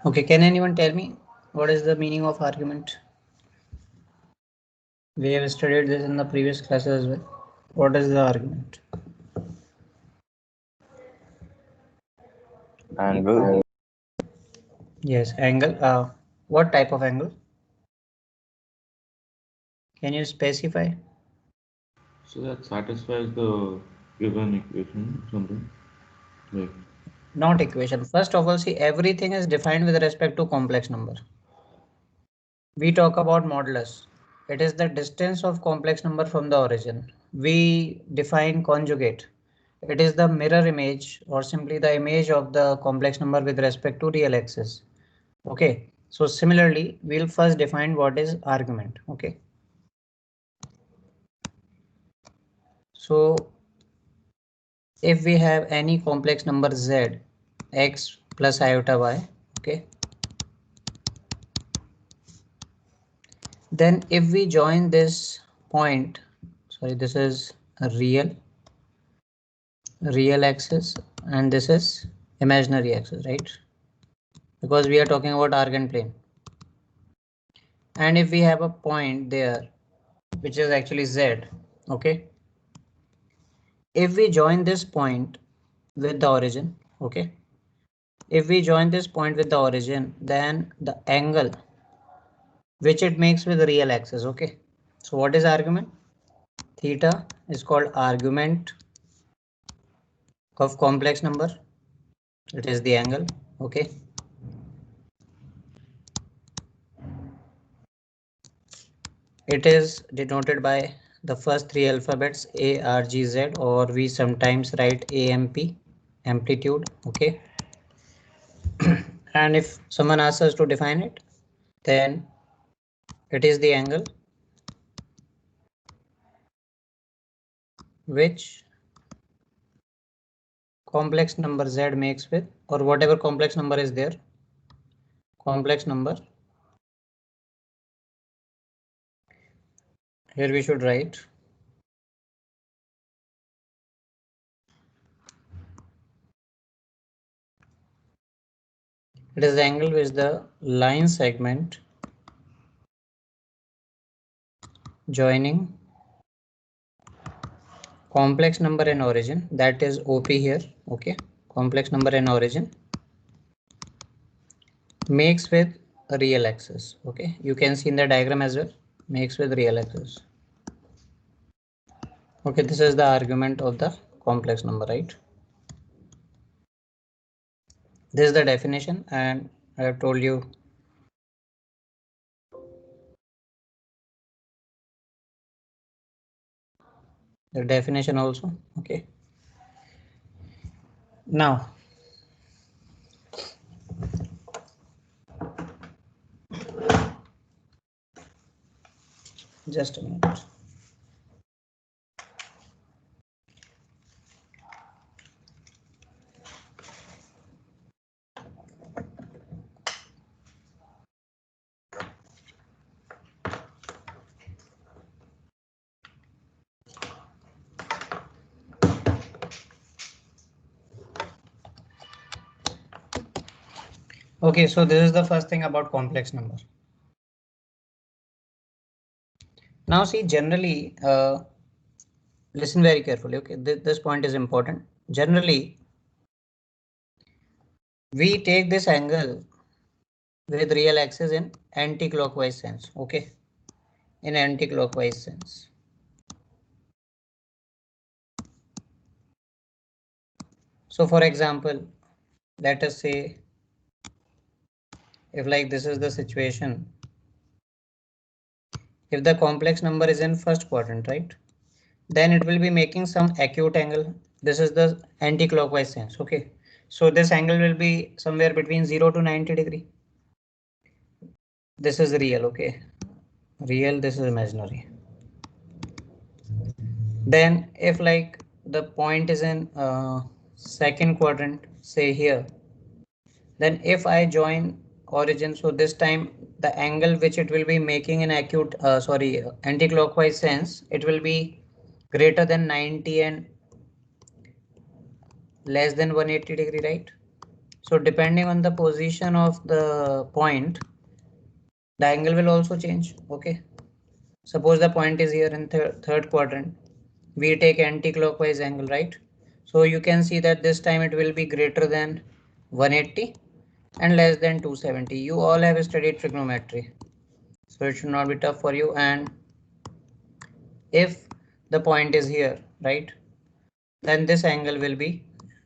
Okay, can anyone tell me what is the meaning of argument? We have studied this in the previous classes as well. What is the argument? Angle. Yes, angle. What type of angle? Can you specify? So that satisfies the given equation, something like. Not equation. First of all, see, everything is defined with respect to complex number. We talk about modulus. It is the distance of complex number from the origin. We define conjugate. It is the mirror image or simply the image of the complex number with respect to real axis. Okay, so similarly, we'll first define what is argument. Okay, so if we have any complex number z, x plus iota y, okay, then if we join this point, sorry, this is a real axis and this is imaginary axis, right? Because we are talking about argand plane. And if we have a point there, which is actually z, okay, if we join this point with the origin, okay, if we join this point with the origin, then the angle which it makes with the real axis, okay. So what is argument? Theta is called argument of complex number. It is the angle, okay. It is denoted by the first three alphabets A, R, G, Z, or we sometimes write AMP, amplitude, okay. And if someone asks us to define it, then it is the angle which complex number Z makes with, or whatever complex number is there, complex number. Here we should write it is the angle which the line segment joining complex number and origin, that is OP here, okay, complex number and origin makes with a real axis, okay. You can see in the diagram as well, makes with real axis. Okay, this is the argument of the complex number, right? This is the definition, and I have told you the definition also, okay. Now just a minute. Okay, so this is the first thing about complex number. Now see, generally, listen very carefully, okay, this point is important. Generally, we take this angle with real axis in anti-clockwise sense, okay, in anti-clockwise sense. So for example, let us say if like this is the situation, if the complex number is in first quadrant, right, then it will be making some acute angle. This is the anti-clockwise sense, okay. So this angle will be somewhere between 0 to 90 degree. This is real, okay, real, this is imaginary. Then if like the point is in second quadrant, say here, then if I join origin, so this time the angle which it will be making in acute anti-clockwise sense, it will be greater than 90 and less than 180 degree, right? So depending on the position of the point, the angle will also change. Okay. Suppose the point is here in third quadrant. We take anti-clockwise angle, right? So you can see that this time it will be greater than 180 and less than 270. You all have studied trigonometry, so it should not be tough for you. And if the point is here, right, then this angle will be,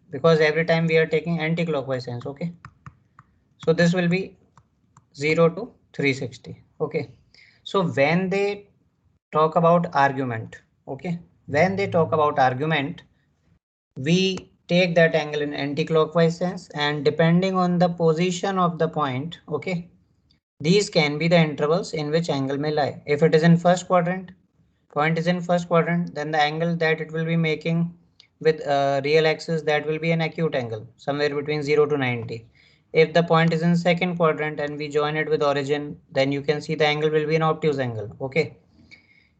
because every time we are taking anti-clockwise sense, okay, so this will be 0 to 360. Okay, so when they talk about argument, okay, when they talk about argument, we take that angle in anti-clockwise sense, and depending on the position of the point, okay, these can be the intervals in which angle may lie. If it is in first quadrant, point is in first quadrant, then the angle that it will be making with real axis, that will be an acute angle somewhere between 0 to 90. If the point is in second quadrant and we join it with origin, then you can see the angle will be an obtuse angle. Okay.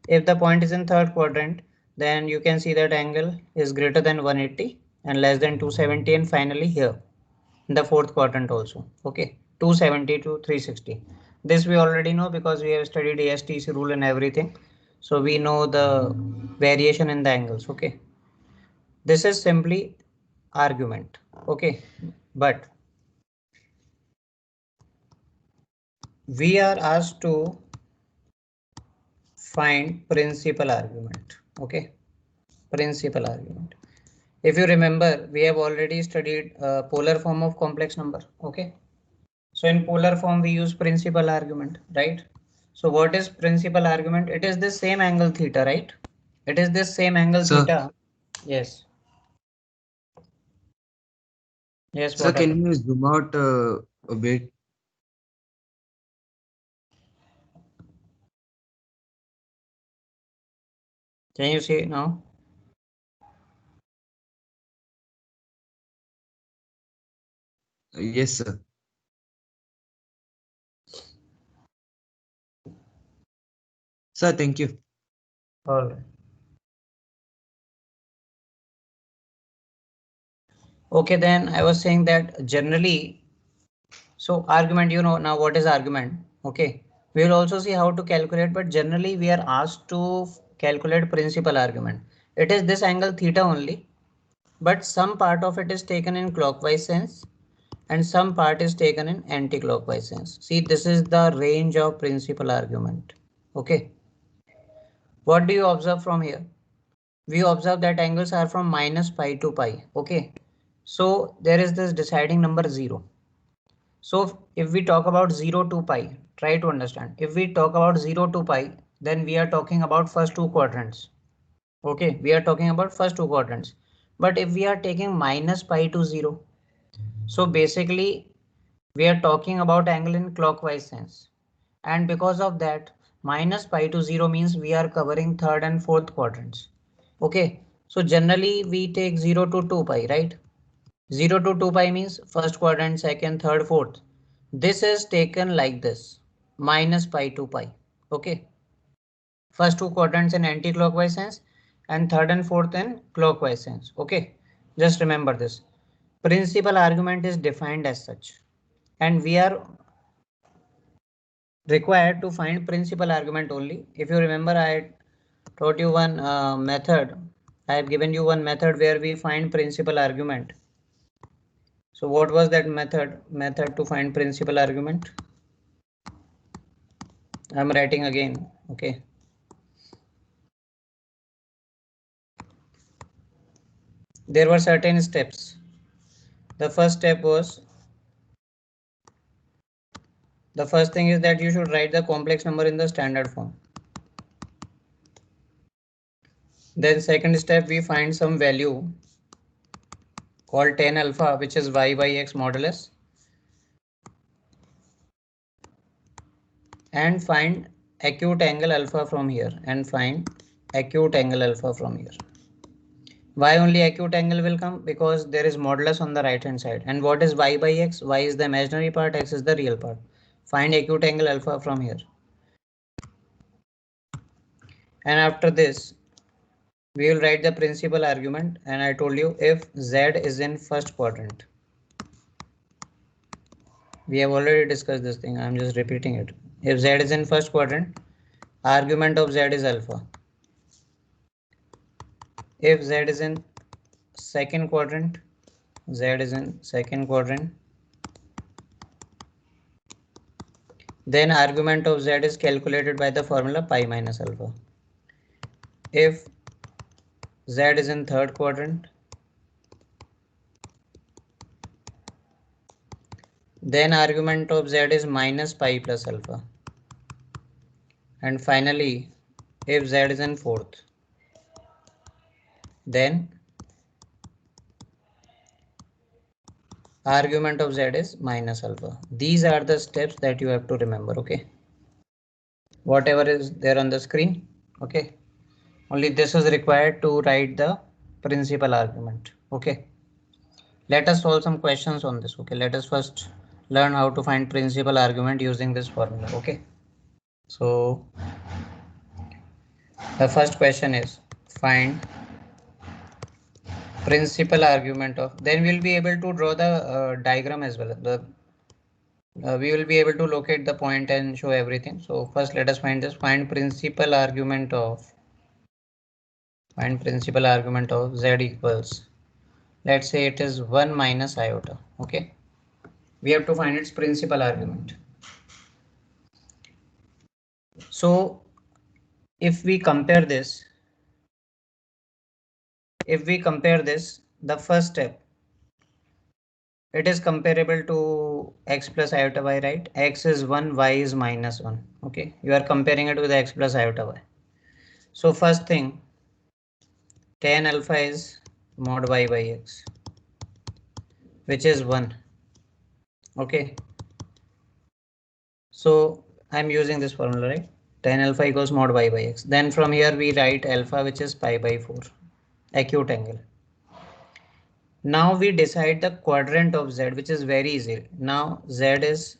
If the point is in third quadrant, then you can see that angle is greater than 180 and less than 270, and finally here in the fourth quadrant also. Okay, 270 to 360. This we already know because we have studied ASTC rule and everything. So we know the variation in the angles. Okay, this is simply argument. Okay, but we are asked to find principal argument. Okay, principal argument. If you remember, we have already studied polar form of complex number. Okay, so in polar form we use principal argument, right? So what is principal argument? It is this same angle theta, right? It is this same angle Sir, theta. Yes. Yes. sir, What can happened? you zoom out a bit? Can you see it now? Yes, sir. Sir, thank you. All right. Okay, then I was saying that generally, so argument, you know now what is argument. Okay, we will also see how to calculate, but generally we are asked to calculate principal argument. It is this angle theta only, but some part of it is taken in clockwise sense and some part is taken in anti-clockwise sense. See, this is the range of principal argument. Okay, what do you observe from here? We observe that angles are from minus pi to pi. Okay, so there is this deciding number 0. So if we talk about 0 to pi, try to understand. If we talk about 0 to pi, then we are talking about first two quadrants. Okay, we are talking about first two quadrants. But if we are taking minus pi to 0, so basically we are talking about angle in clockwise sense. And because of that, minus pi to 0 means we are covering third and fourth quadrants. Okay, so generally we take 0 to 2 pi, right? 0 to 2 pi means first quadrant, second, third, fourth. This is taken like this, minus pi to pi. Okay, first two quadrants in anti-clockwise sense and third and fourth in clockwise sense. Okay, just remember this. Principal argument is defined as such, and we are required to find principal argument only. If you remember, I taught you one method. I have given you one method where we find principal argument. So what was that method? Method to find principal argument? I'm writing again. Okay. There were certain steps. The first step was, the first thing is that you should write the complex number in the standard form. Then second step, we find some value called tan alpha, which is y by x modulus, and find acute angle alpha from here, and find acute angle alpha from here. Why only acute angle will come? Because there is modulus on the right hand side. And what is y by x? Y is the imaginary part, x is the real part. Find acute angle alpha from here. And after this, we will write the principal argument. And I told you, if z is in first quadrant, We have already discussed this thing. I'm just repeating it. If Z is in first quadrant, argument of Z is alpha. If Z is in second quadrant, Z is in second quadrant, then argument of Z is calculated by the formula pi minus alpha. If Z is in third quadrant, then argument of Z is minus pi plus alpha. And finally, if Z is in fourth, then argument of Z is minus alpha. These are the steps that you have to remember. Okay. Whatever is there on the screen. Okay. Only this is required to write the principal argument. Okay. Let us solve some questions on this. Okay. Let us first learn how to find principal argument using this formula. Okay. So the first question is find principal argument of, then we'll be able to draw the diagram as well. We will be able to locate the point and show everything. So first let us find this, find principal argument of Z equals, let's say it is 1 minus iota. Okay, we have to find its principal argument. So if we compare this, the first step, it is comparable to x plus iota y, right? X is 1, y is minus 1. Okay, you are comparing it with x plus iota y. So first thing, tan alpha is mod y by x, which is 1. Okay, so I'm using this formula, right? Tan alpha equals mod y by x. Then from here we write alpha, which is pi by 4, acute angle. Now we decide the quadrant of Z, which is very easy. Now Z is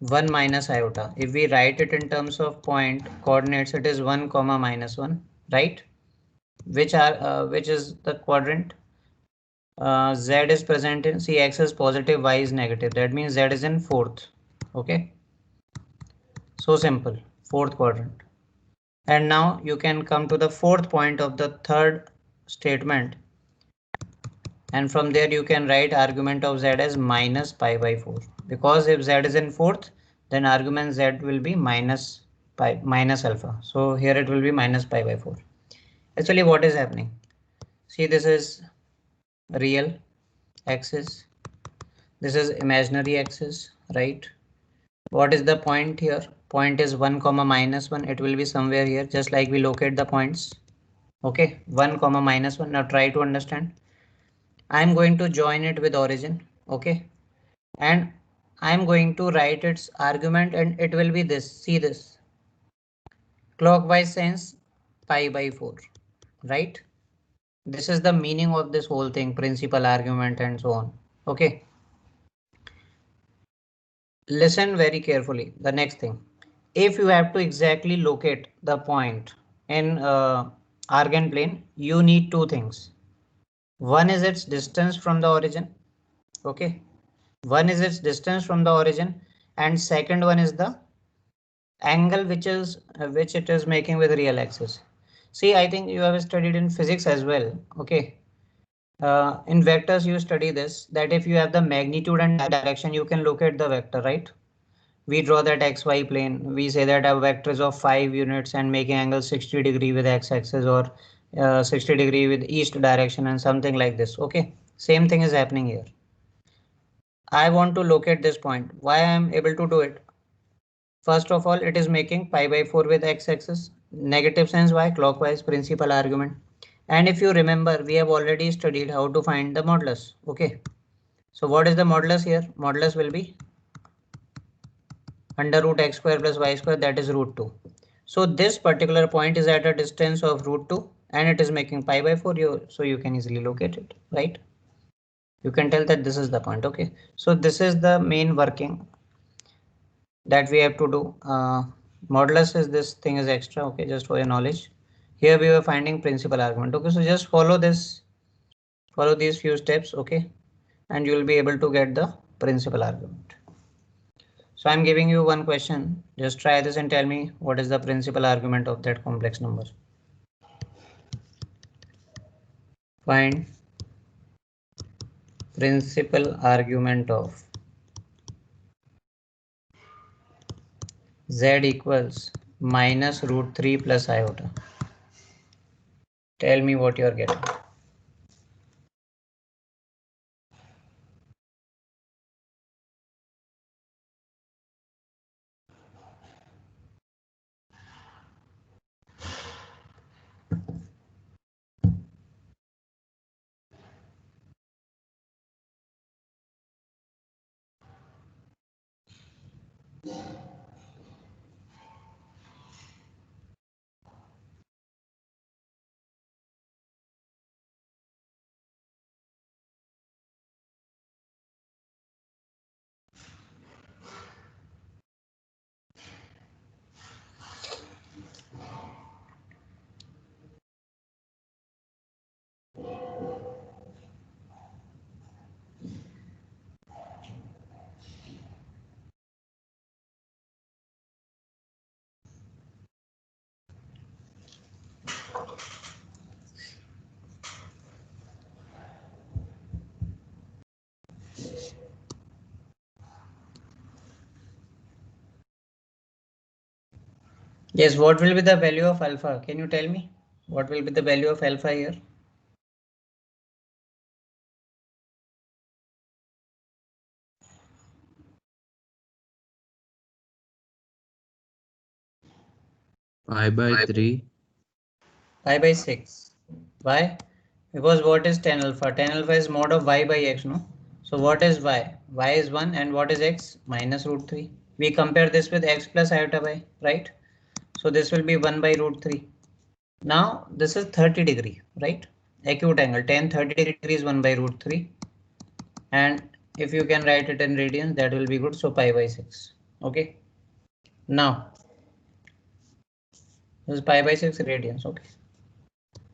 1 minus iota. If we write it in terms of point coordinates, it is 1 comma minus 1, right? Which is the quadrant? Z is present in, see, x is positive, y is negative. That means Z is in fourth. Okay. So simple, fourth quadrant. And now you can come to the fourth point of the third statement. And from there you can write argument of Z as minus pi by 4. Because if Z is in fourth, then argument Z will be minus alpha. So here it will be minus pi by 4. Actually, what is happening? See, this is real axis. This is imaginary axis, right? What is the point here? Point is 1 comma minus 1. It will be somewhere here, just like we locate the points. Okay, 1 comma minus 1. Now try to understand. I'm going to join it with origin. Okay, and I'm going to write its argument, and it will be this. See this, clockwise sense pi by 4, right? This is the meaning of this whole thing, principal argument and so on. Okay, listen very carefully. The next thing, if you have to exactly locate the point in Argand plane, you need two things. One is its distance from the origin. Okay, one is its distance from the origin, and second one is the angle which it is making with real axis. See, I think you have studied in physics as well. Okay, in vectors you study this, that if you have the magnitude and direction, you can locate the vector, right? We draw that xy plane. We say that a vector is of 5 units and making angle 60 degree with x-axis, or 60 degree with east direction, and something like this. Okay, same thing is happening here. I want to locate this point. Why I am able to do it? First of all, it is making pi by 4 with x-axis. Negative sense, why? Clockwise, principal argument. And if you remember, we have already studied how to find the modulus. Okay, so what is the modulus here? Modulus will be under root x square plus y square, that is root 2. So this particular point is at a distance of root 2 and it is making pi by 4, so you can easily locate it, right? You can tell that this is the point. Okay, so this is the main working that we have to do. Modulus is this thing is extra. Okay, just for your knowledge. Here we were finding principal argument. Okay, so just follow this, follow these few steps. Okay, and you will be able to get the principal argument. So I'm giving you one question. Just try this and tell me what is the principal argument of that complex number. Find principal argument of z equals minus root 3 plus iota. Tell me what you are getting. Yes, what will be the value of alpha? Can you tell me? What will be the value of alpha here? Pi by 3. Pi by 6. Why? Because what is tan alpha? Tan alpha is mod of y by x, no? So what is y? Y is 1 and what is x? Minus root 3. We compare this with x plus iota y, right? So this will be 1 by root 3. Now this is 30 degree, right? Acute angle, tan 30 degrees 1 by root 3. And if you can write it in radians, that will be good. So pi by 6. Okay. Now this is pi by 6 radians. Okay.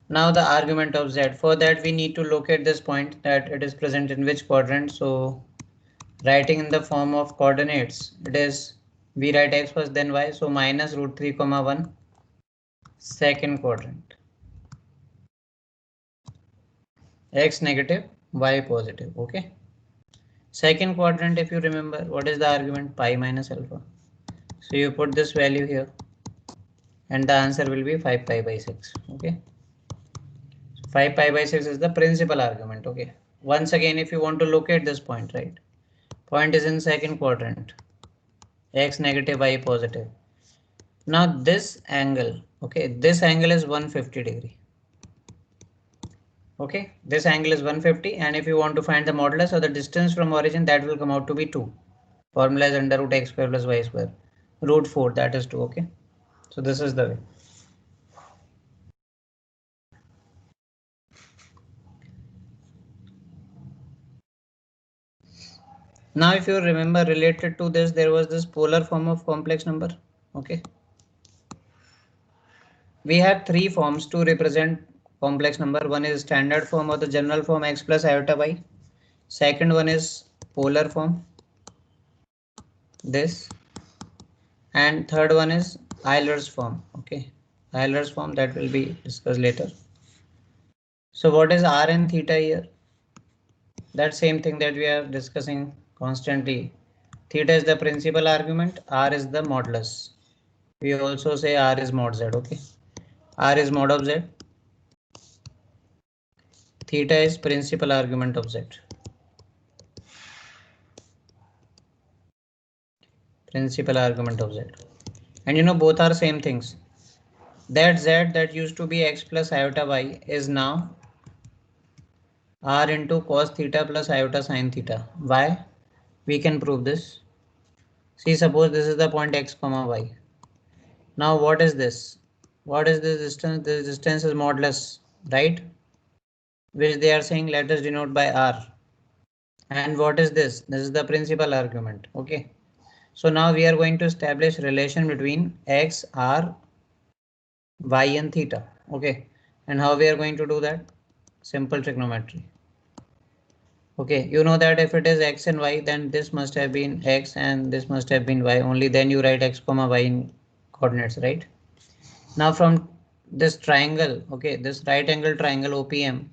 Now the argument of z. For that we need to locate this point, that it is present in which quadrant. So writing in the form of coordinates, it is we write x first then y. So minus root 3 comma 1, second quadrant. X negative, y positive. Okay. Second quadrant, if you remember, what is the argument? Pi minus alpha. So you put this value here and the answer will be 5 pi by 6. Okay. 5 pi by 6 is the principal argument. Okay. Once again, if you want to locate this point, right? Point is in second quadrant. X negative, y positive. Now this angle, okay, this angle is 150 degree. Okay, this angle is 150, and if you want to find the modulus or the distance from origin, that will come out to be 2. Formula is under root x square plus y square. Root 4, that is 2. Okay. So this is the way. Now if you remember, related to this, there was this polar form of complex number. Okay. We have three forms to represent complex number. One is standard form or the general form x plus iota y. Second one is polar form, this. And third one is Euler's form. Okay. Euler's form, that will be discussed later. So what is r and theta here? That same thing that we are discussing constantly. Theta is the principal argument, r is the modulus. We also say r is mod z. Okay. R is mod of z. Theta is principal argument of z. Principal argument of z. And you know, both are same things. That z that used to be x plus iota y is now r into cos theta plus iota sin theta. Why? We can prove this. See, suppose this is the point x comma y. Now what is this? What is this distance? This distance is modulus, right? Which they are saying let us denote by r. And what is this? This is the principal argument. Okay. So now we are going to establish relation between x, r, y and theta. Okay. And how we are going to do that? Simple trigonometry. Okay, you know that if it is x and y, then this must have been x and this must have been y. Only then you write x comma y in coordinates, right? Now from this triangle, okay, this right angle triangle OPM,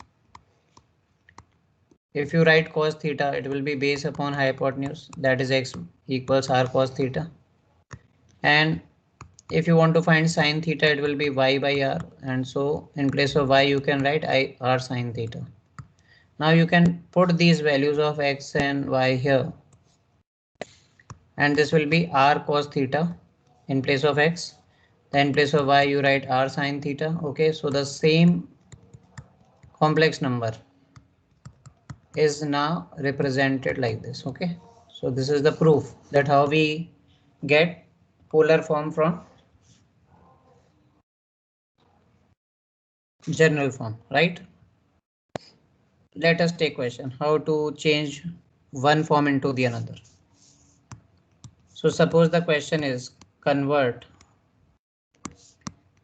if you write cos theta, it will be based upon hypotenuse, that is x equals r cos theta. And if you want to find sine theta, it will be y by r. And so in place of y, you can write r sine theta. Now you can put these values of x and y here. And this will be r cos theta in place of x. Then in place of y, you write r sine theta. Okay, so the same complex number is now represented like this. Okay, so this is the proof that how we get polar form from general form, right? Let us take question how to change one form into the another. So suppose the question is convert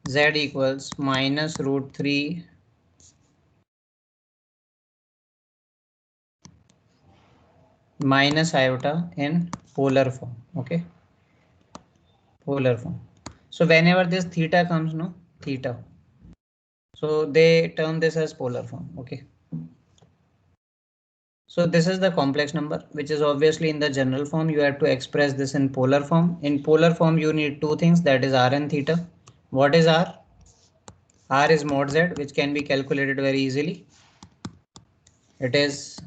z equals minus root 3 minus iota in polar form. Okay, polar form. So whenever this theta comes, no, theta, so they term this as polar form. Okay, so this is the complex number which is obviously in the general form. You have to express this in polar form. In polar form you need two things, that is r and theta. What is r? R is mod z, which can be calculated very easily. It is,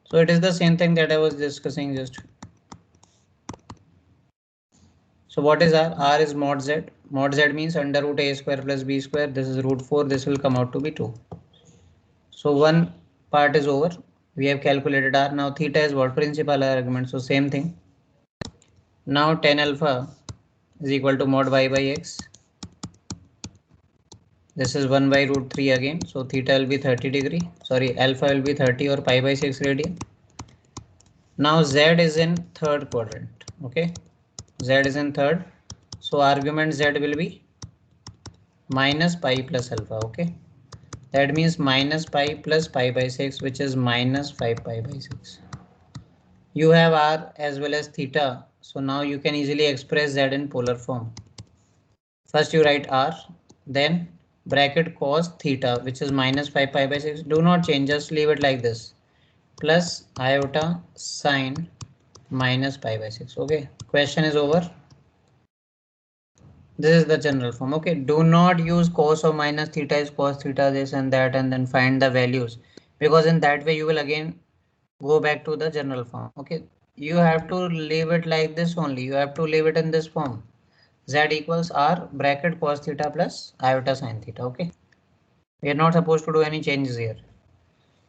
so it is the same thing that I was discussing just. So what is R? R is mod z. Mod z means under root a square plus b square. This is root 4. This will come out to be 2. So one part is over. We have calculated R. Now theta is what? Principal argument. So same thing. Now tan alpha is equal to mod y by x. This is 1 by root 3 again. So theta will be 30 degree. Sorry, alpha will be 30 or pi by 6 radian. Now z is in third quadrant. Okay, z is in third. So argument z will be minus pi plus alpha. Okay, that means minus pi plus pi by 6, which is minus 5 pi by 6. You have r as well as theta. So now you can easily express z in polar form. First you write r, then bracket cos theta, which is minus 5 pi by 6. Do not change, just leave it like this. Plus iota sine minus pi by 6. Okay, question is over. This is the general form. Okay, do not use cos or minus theta is cos theta this and that and then find the values, because in that way you will again go back to the general form. Okay, you have to leave it like this only. You have to leave it in this form. Z equals r bracket cos theta plus iota sine theta. Okay, we are not supposed to do any changes here.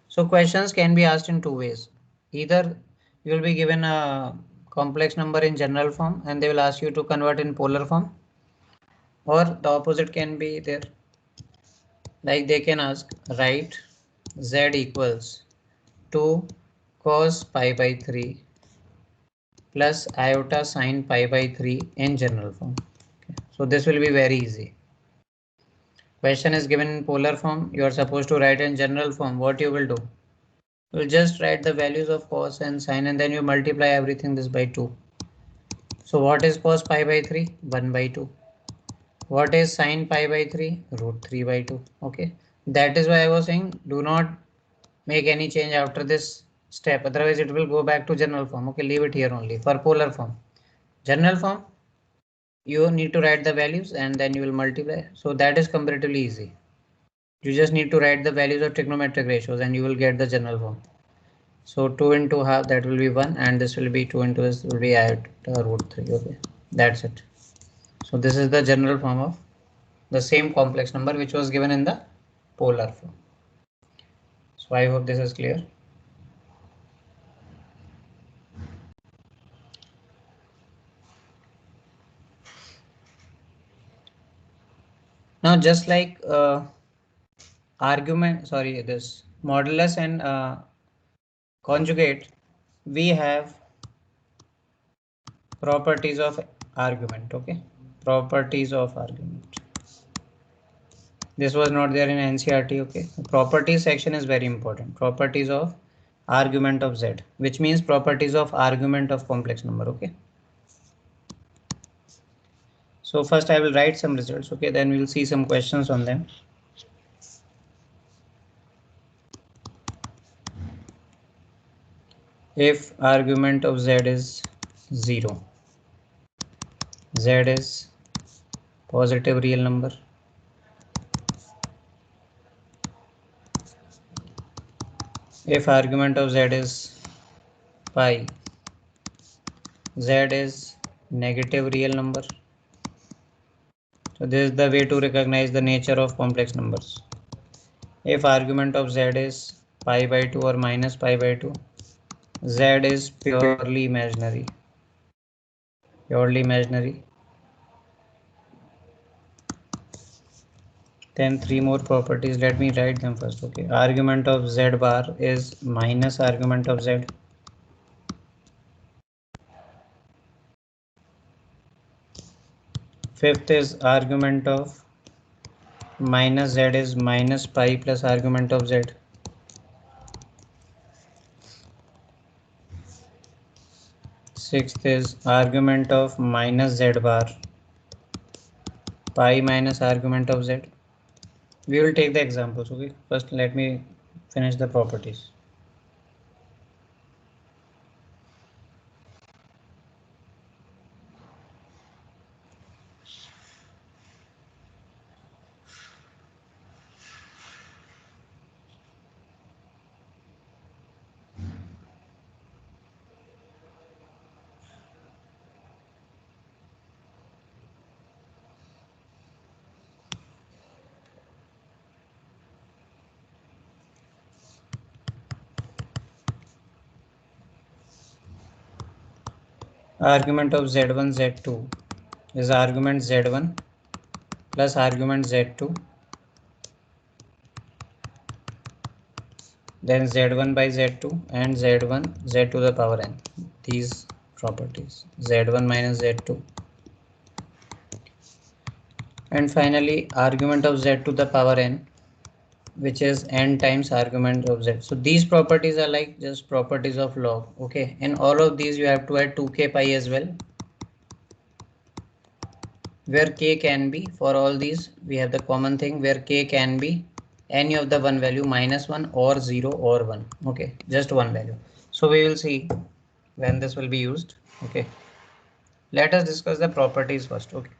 So questions can be asked in two ways. Either you will be given a complex number in general form and they will ask you to convert in polar form, or the opposite can be there. Like they can ask write z equals 2 cos pi by 3 plus iota sine pi by 3 in general form. Okay. So this will be very easy. Question is given in polar form. You are supposed to write in general form. What you will do? You will just write the values of cos and sine and then you multiply everything this by 2. So what is cos pi by 3? 1 by 2. What is sine pi by 3? Root 3 by 2. Okay. That is why I was saying do not make any change after this step. Otherwise it will go back to general form. Okay. Leave it here only for polar form. General form, you need to write the values and then you will multiply. So that is comparatively easy. You just need to write the values of trigonometric ratios and you will get the general form. So 2 into half, that will be 1, and this will be 2 into this will be iota root 3. Okay, that's it. So this is the general form of the same complex number which was given in the polar form. So I hope this is clear. Now just like argument, sorry, this modulus and conjugate, we have properties of argument. Okay, properties of argument. This was not there in NCERT. Okay, the properties section is very important. Properties of argument of Z, which means properties of argument of complex number. Okay. So first I will write some results. Okay, then we'll see some questions on them. If argument of Z is 0, Z is positive real number. If argument of Z is pi, Z is negative real number. So this is the way to recognize the nature of complex numbers. If argument of Z is pi by 2 or minus pi by 2, Z is purely imaginary. Purely imaginary. Then three more properties. Let me write them first. Okay. Argument of Z bar is minus argument of Z. Fifth is argument of minus Z is minus pi plus argument of Z. Sixth is argument of minus Z bar pi minus argument of Z. We will take the examples. Okay. First let me finish the properties. Argument of Z1 Z2 is argument Z1 plus argument Z2, then Z1 by Z2 and Z1 Z to the power n. These properties Z1 minus Z2, and finally argument of Z to the power n, which is n times argument of Z. So these properties are like just properties of log. Okay, in all of these you have to add 2k pi as well, where k can be, for all these we have the common thing where k can be any of the one value, -1 or 0 or 1. Okay, just one value. So we will see when this will be used. Okay, let us discuss the properties first. Okay,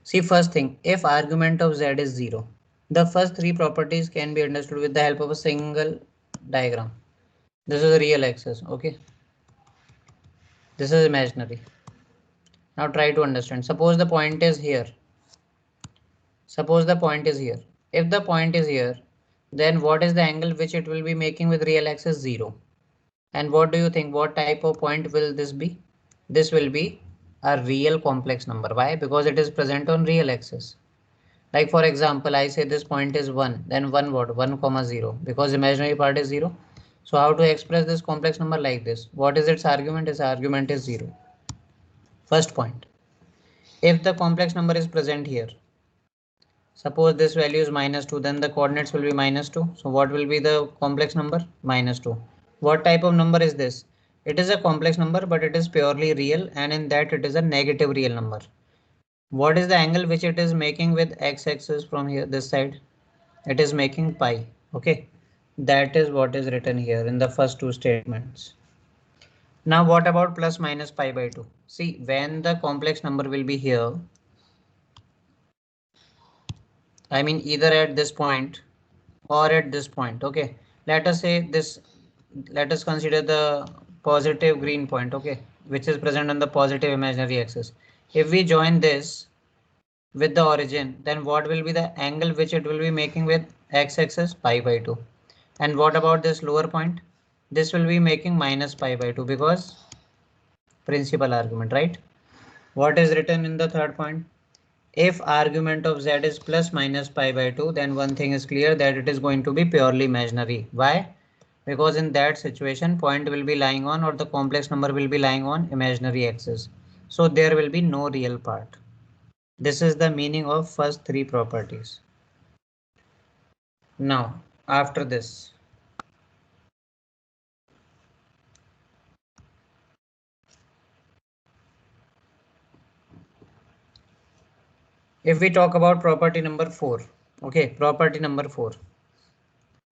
see, first thing, if argument of Z is 0, the first three properties can be understood with the help of a single diagram. This is a real axis. Okay, this is imaginary. Now try to understand. Suppose the point is here. Suppose the point is here. If the point is here, then what is the angle which it will be making with real axis? 0. And what do you think? What type of point will this be? This will be a real complex number. Why? Because it is present on real axis. Like for example, I say this point is 1, then 1 what? 1 comma 0, because imaginary part is 0. So how to express this complex number like this? What is its argument? Its argument is 0. First point. If the complex number is present here, suppose this value is -2, then the coordinates will be -2. So what will be the complex number? -2. What type of number is this? It is a complex number, but it is purely real, and in that it is a negative real number. What is the angle which it is making with x-axis from here, this side? It is making pi. Okay, that is what is written here in the first two statements. Now what about plus minus pi by 2? See, when the complex number will be here, I mean either at this point or at this point. Okay, let us say this, let us consider the positive green point, okay, which is present on the positive imaginary axis. If we join this with the origin, then what will be the angle which it will be making with x-axis? Pi by 2. And what about this lower point? This will be making minus pi by 2 because principal argument, right? What is written in the third point? If argument of Z is plus minus pi by 2, then one thing is clear, that it is going to be purely imaginary. Why? Because in that situation, point will be lying on, or the complex number will be lying on, imaginary axis. So there will be no real part. This is the meaning of first three properties. Now, after this, If we talk about property number 4, okay, property number 4.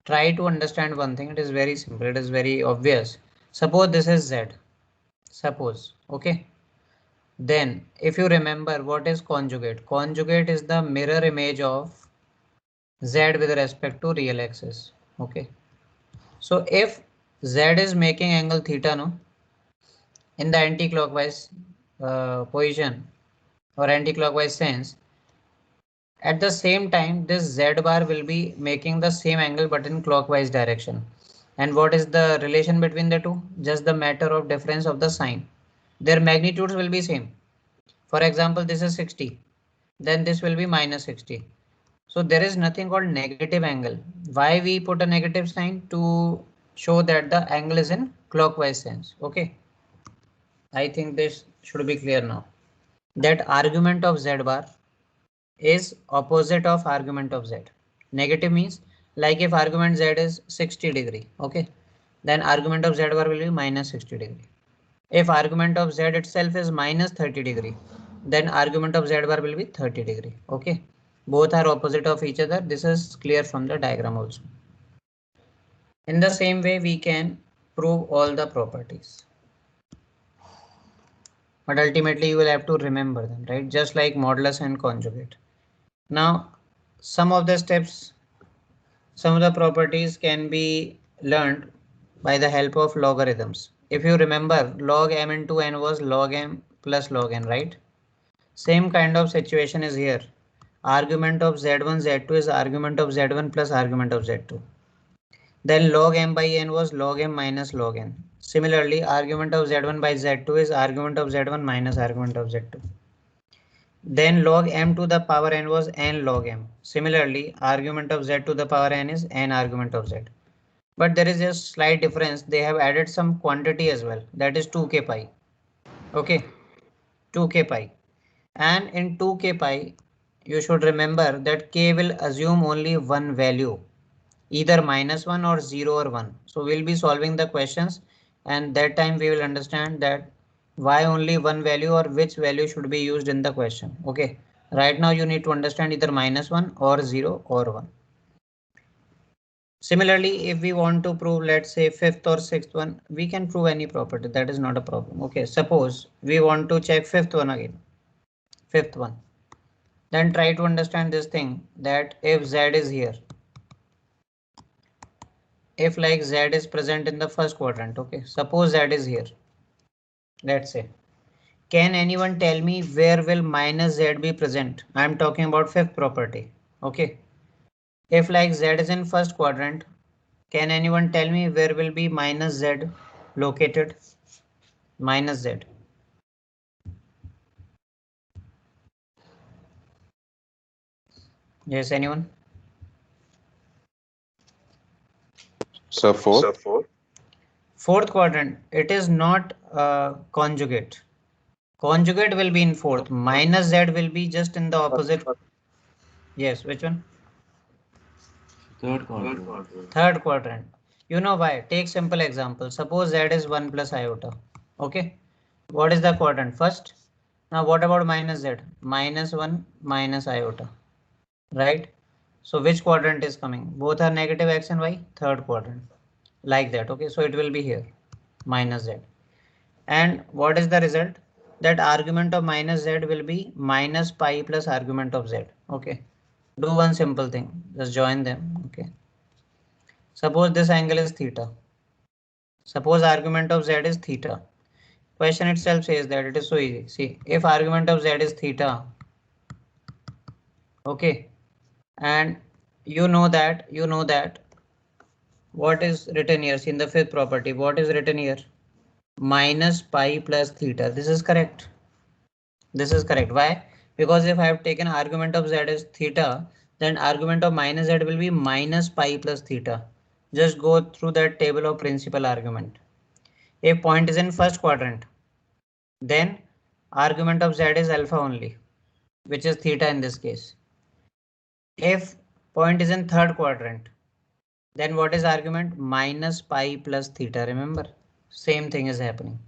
Try to understand one thing. It is very simple. It is very obvious. Suppose this is Z. Suppose, okay. Then if you remember what is conjugate, conjugate is the mirror image of Z with respect to real axis. Okay. So if Z is making angle theta, no, in the anti-clockwise position or anti-clockwise sense, at the same time this Z bar will be making the same angle but in clockwise direction. And what is the relation between the two? Just the matter of difference of the sign. Their magnitudes will be same. For example, this is 60, then this will be minus 60. So there is nothing called negative angle. Why we put a negative sign? To show that the angle is in clockwise sense. Okay. I think this should be clear now. That argument of Z bar is opposite of argument of Z. Negative means like if argument Z is 60 degree. Okay. Then argument of Z bar will be minus 60 degree. If argument of Z itself is minus 30 degree, then argument of Z bar will be 30 degree. Okay. Both are opposite of each other. This is clear from the diagram also. In the same way, we can prove all the properties. But ultimately, you will have to remember them, right? Just like modulus and conjugate. Now, some of the steps, some of the properties can be learned by the help of logarithms. If you remember, log m into n was log m plus log n, right? Same kind of situation is here. Argument of z1, z2 is argument of z1 plus argument of z2. Then log m by n was log m minus log n. Similarly, argument of z1 by z2 is argument of z1 minus argument of z2. Then log m to the power n was n log m. Similarly, argument of z to the power n is n argument of z. But there is a slight difference. They have added some quantity as well. That is 2k pi. Okay, 2k pi. And in 2k pi, you should remember that k will assume only one value, either -1 or 0 or 1. So we'll be solving the questions, and that time we will understand that why only one value or which value should be used in the question. Okay, right now you need to understand either -1 or 0 or 1. Similarly, if we want to prove, let's say, fifth or sixth one, we can prove any property. That is not a problem. Okay, suppose we want to check fifth one again. Fifth one. Then try to understand this thing, that if Z is here, if like Z is present in the first quadrant, okay, suppose Z is here, let's say, can anyone tell me where will minus Z be present? I'm talking about fifth property. Okay, if like Z is in first quadrant, can anyone tell me where will be minus Z located? Minus Z. Yes, anyone? So fourth. Fourth quadrant. It is not conjugate. Conjugate will be in fourth. Minus Z will be just in the opposite. Yes, which one? Third quadrant. Third quadrant. You know why? Take simple example. Suppose Z is 1 plus iota. Okay. What is the quadrant? First. Now what about minus Z? Minus 1 minus iota. Right? So which quadrant is coming? Both are negative x and y. Third quadrant. Like that. Okay. So it will be here. Minus Z. And what is the result? That argument of minus Z will be minus pi plus argument of Z. Okay. Do one simple thing. Just join them. Okay. Suppose this angle is theta. Suppose argument of Z is theta. Question itself says that it is so easy. See, if argument of Z is theta, okay, and you know that what is written here? See, in the fifth property, what is written here? Minus pi plus theta. This is correct. This is correct. Why? Because if I have taken argument of Z as theta, then argument of minus Z will be minus pi plus theta. Just go through that table of principal argument. If point is in first quadrant, then argument of Z is alpha only, which is theta in this case. If point is in third quadrant, then what is argument? Minus pi plus theta. Remember, same thing is happening.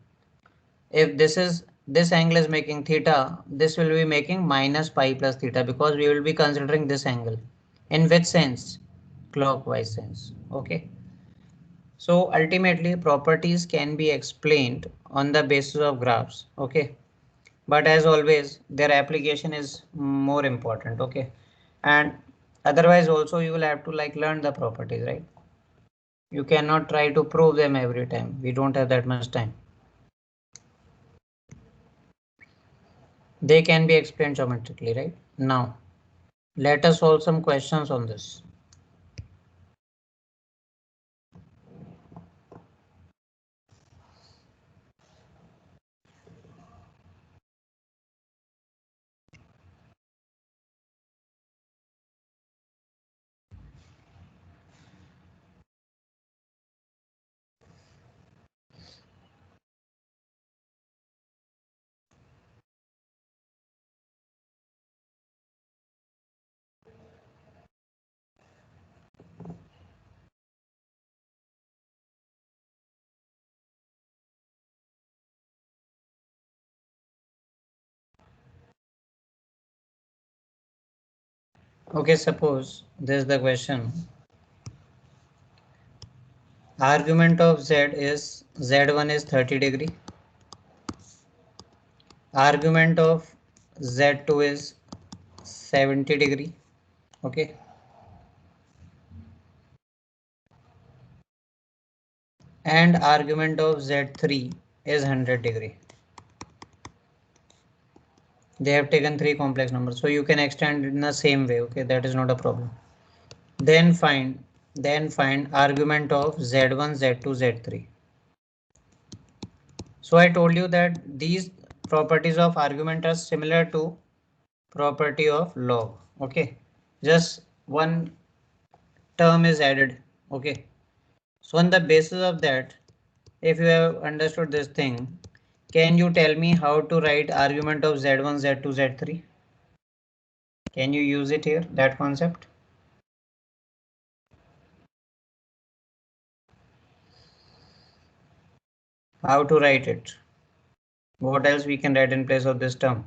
If this is this angle is making theta, this will be making minus pi plus theta because we will be considering this angle. In which sense? Clockwise sense. Okay. So ultimately properties can be explained on the basis of graphs. Okay. But as always, their application is more important. Okay. And otherwise also you will have to like learn the properties, right? You cannot try to prove them every time. We don't have that much time. They can be explained geometrically, right? Now, let us solve some questions on this. Okay, suppose this is the question. Argument of z is z1 is 30 degree. Argument of z2 is 70 degree. Okay. And argument of z3 is 100 degree. They have taken three complex numbers, so you can extend it in the same way. Okay, that is not a problem. Then find argument of z1, z2, z3. So I told you that these properties of argument are similar to property of log. Okay, just one term is added. Okay, so on the basis of that, if you have understood this thing, can you tell me how to write argument of z1, z2, z3? Can you use it here, that concept? How to write it? What else we can write in place of this term?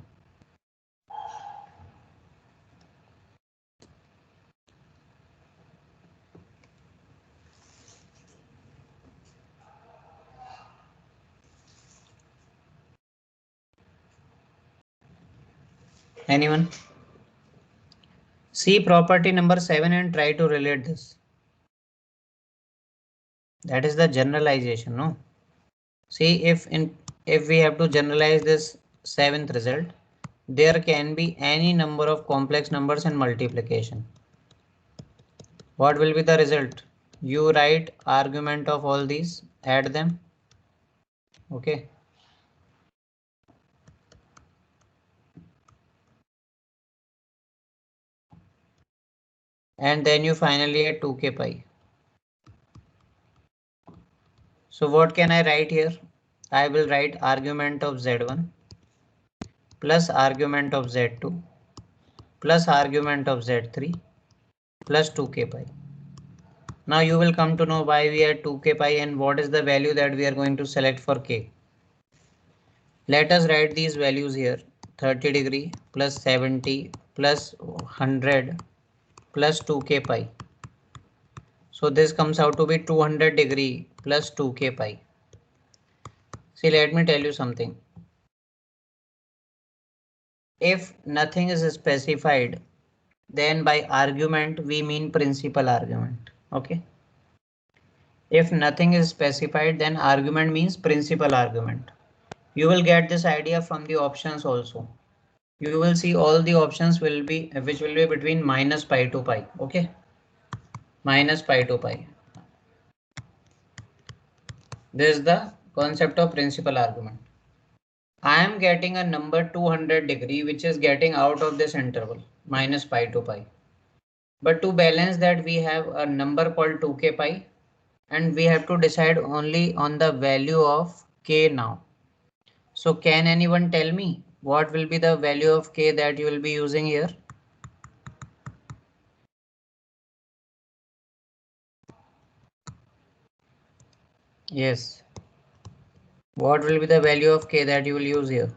Anyone? See property number 7 and try to relate this. That is the generalization, no? See, if we have to generalize this seventh result, there can be any number of complex numbers and multiplication. What will be the result? You write argument of all these, add them. Okay. And then you finally add 2k pi. So what can I write here? I will write argument of z1 plus argument of z2 plus argument of z3 plus 2k pi. Now you will come to know why we add 2k pi and what is the value that we are going to select for k. Let us write these values here. 30 degree plus 70 plus 100 plus 2k pi. So this comes out to be 200 degree plus 2k pi. See, let me tell you something. If nothing is specified, then by argument we mean principal argument. Okay. If nothing is specified, then argument means principal argument. You will get this idea from the options also. You will see all the options will be which will be between minus pi to pi. Okay. Minus pi to pi. This is the concept of principal argument. I am getting a number 200 degree which is getting out of this interval minus pi to pi. But to balance that we have a number called 2k pi and we have to decide only on the value of k now. So can anyone tell me what will be the value of k that you will be using here? Yes. What will be the value of k that you will use here?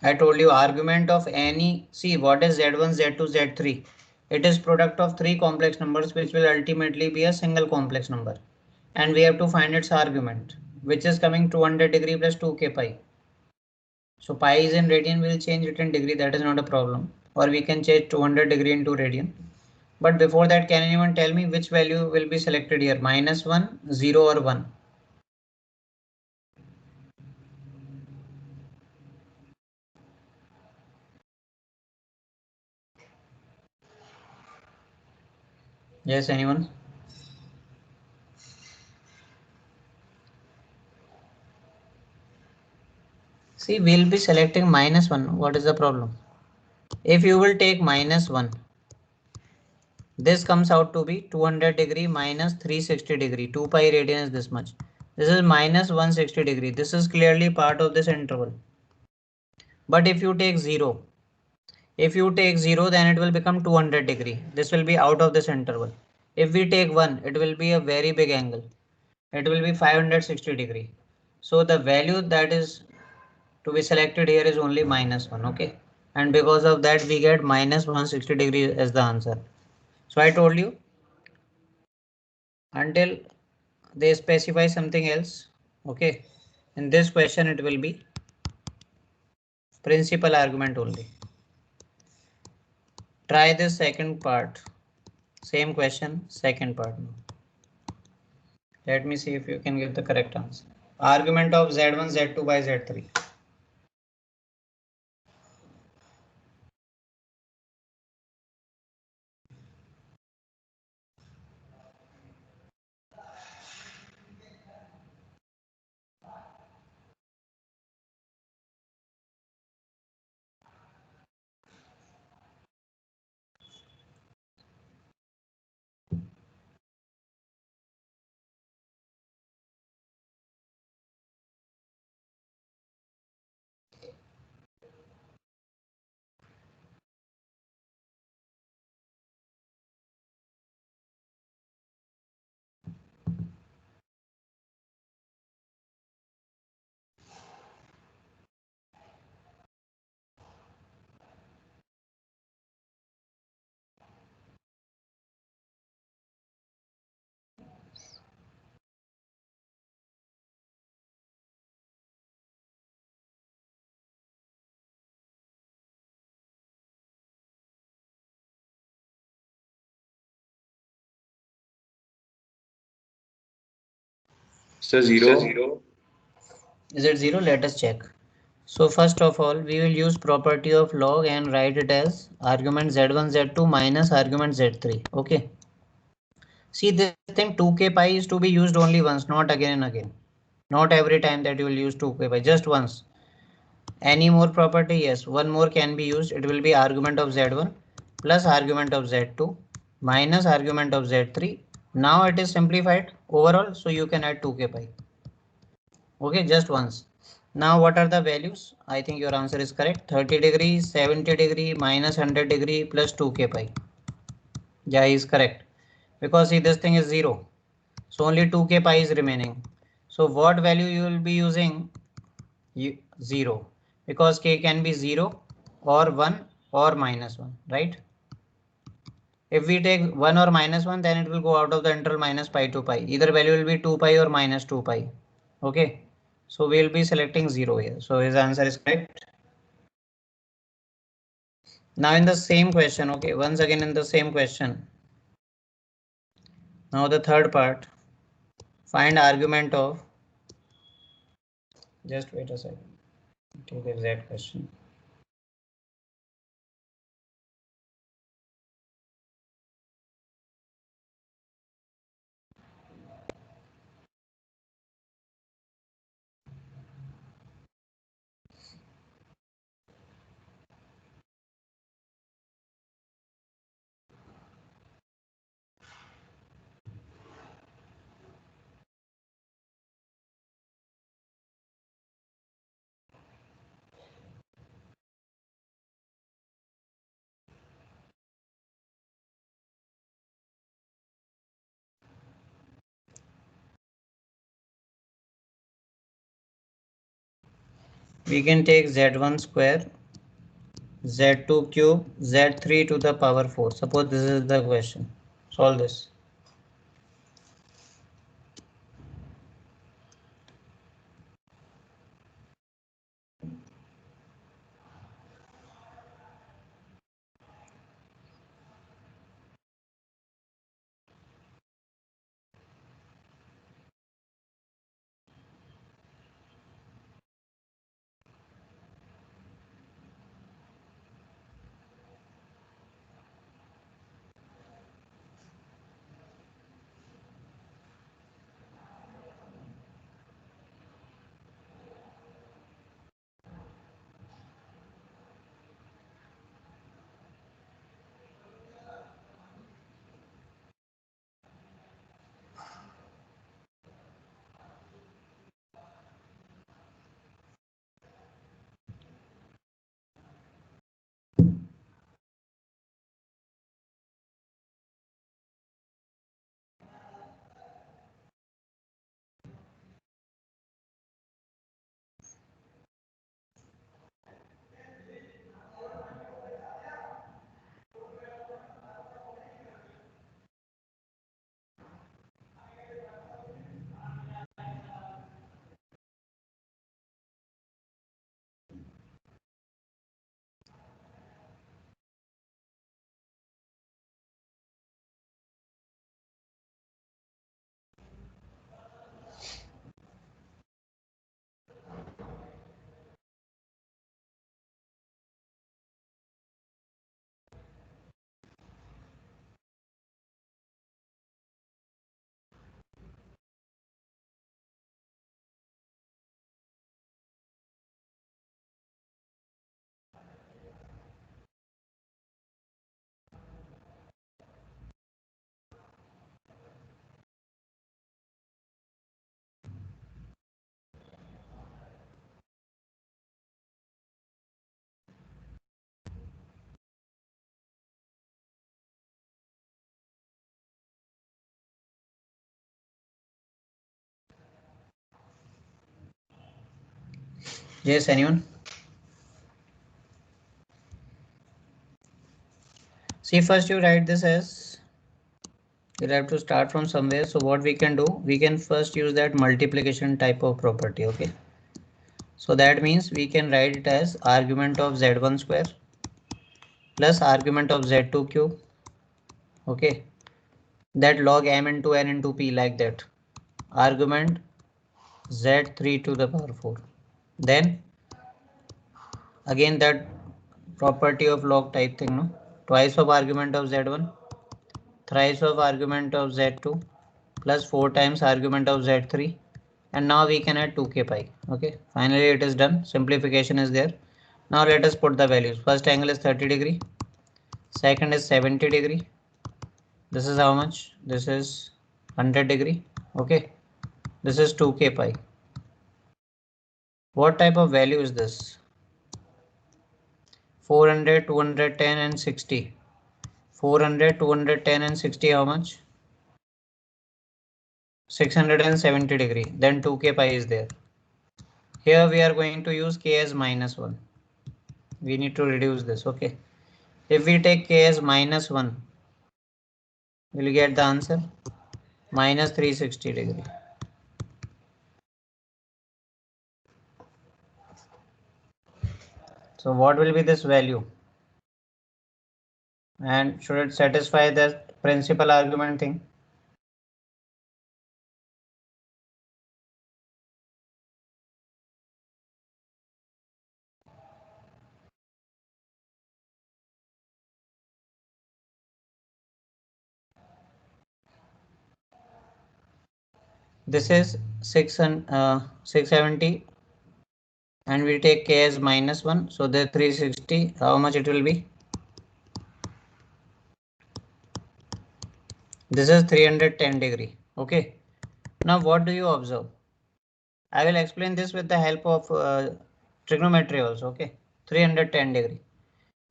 I told you argument of any, see what is Z1, Z2, Z3. It is product of three complex numbers which will ultimately be a single complex number. And we have to find its argument, which is coming 200 degree plus 2k pi. So pi is in radian, we'll change it in degree, that is not a problem. Or we can change 200 degree into radian. But before that, can anyone tell me which value will be selected here? -1, 0 or 1? Yes, anyone? See, we'll be selecting -1. What is the problem? If you will take -1, this comes out to be 200 degree minus 360 degree. 2 pi radian is this much. This is minus 160 degree. This is clearly part of this interval. But if you take 0, then it will become 200 degree. This will be out of this interval. If we take 1, it will be a very big angle. It will be 560 degree. So the value that is to be selected here is only -1. Okay. And because of that, we get minus 160 degree as the answer. So I told you, until they specify something else, okay, in this question it will be principal argument only. Try this second part, same question, second part. Let me see if you can give the correct answer. Argument of Z1, Z2 by Z3. Sir, zero. Is it 0? Let us check. So first of all, we will use property of log and write it as argument Z1, Z2 minus argument Z3. Okay. See, this thing 2k pi is to be used only once, not again and again. Not every time that you will use 2k pi, just once. Any more property? Yes, one more can be used. It will be argument of Z1 plus argument of Z2 minus argument of Z3. Now it is simplified overall, so you can add 2k pi. Okay, just once. Now what are the values? I think your answer is correct. 30 degree, 70 degree, minus 100 degree plus 2k pi. Yeah, is correct. Because see, this thing is 0. So only 2k pi is remaining. So what value you will be using? 0. Because k can be 0 or 1 or -1, right? If we take 1 or -1, then it will go out of the interval minus pi to pi. Either value will be 2 pi or minus 2 pi. Okay. So we'll be selecting 0 here. So his answer is correct. Now in the same question, okay, once again in the same question. Now the third part, find argument of, just wait a second, take the exact question. We can take z1 square, z2 cube, z3 to the power 4. Suppose this is the question. Solve this. Yes, anyone? See, first you write this as, you'll have to start from somewhere. So what we can do, we can first use that multiplication type of property. Okay. So that means we can write it as argument of z1 square plus argument of z2 cube. Okay. That log m into n into p, like that. Argument z3 to the power 4. Then again that property of log type thing, no? Twice of argument of z1, thrice of argument of z2 plus 4 times argument of z3, and now we can add 2k pi. Okay, finally it is done. Simplification is there. Now let us put the values. First angle is 30 degree, second is 70 degree. This is how much? This is 100 degree. Okay, this is 2k pi. What type of value is this? 400, 210 and 60. 400, 210 and 60, how much? 670 degree. Then 2k pi is there. Here we are going to use k as -1. We need to reduce this. Okay. If we take k as -1, we'll get the answer -360 degree. So what will be this value? And should it satisfy that principal argument thing? This is 670 and we take k as -1. So the 360, how much it will be? This is 310 degree. Okay. Now what do you observe? I will explain this with the help of trigonometry also. Okay. 310 degree.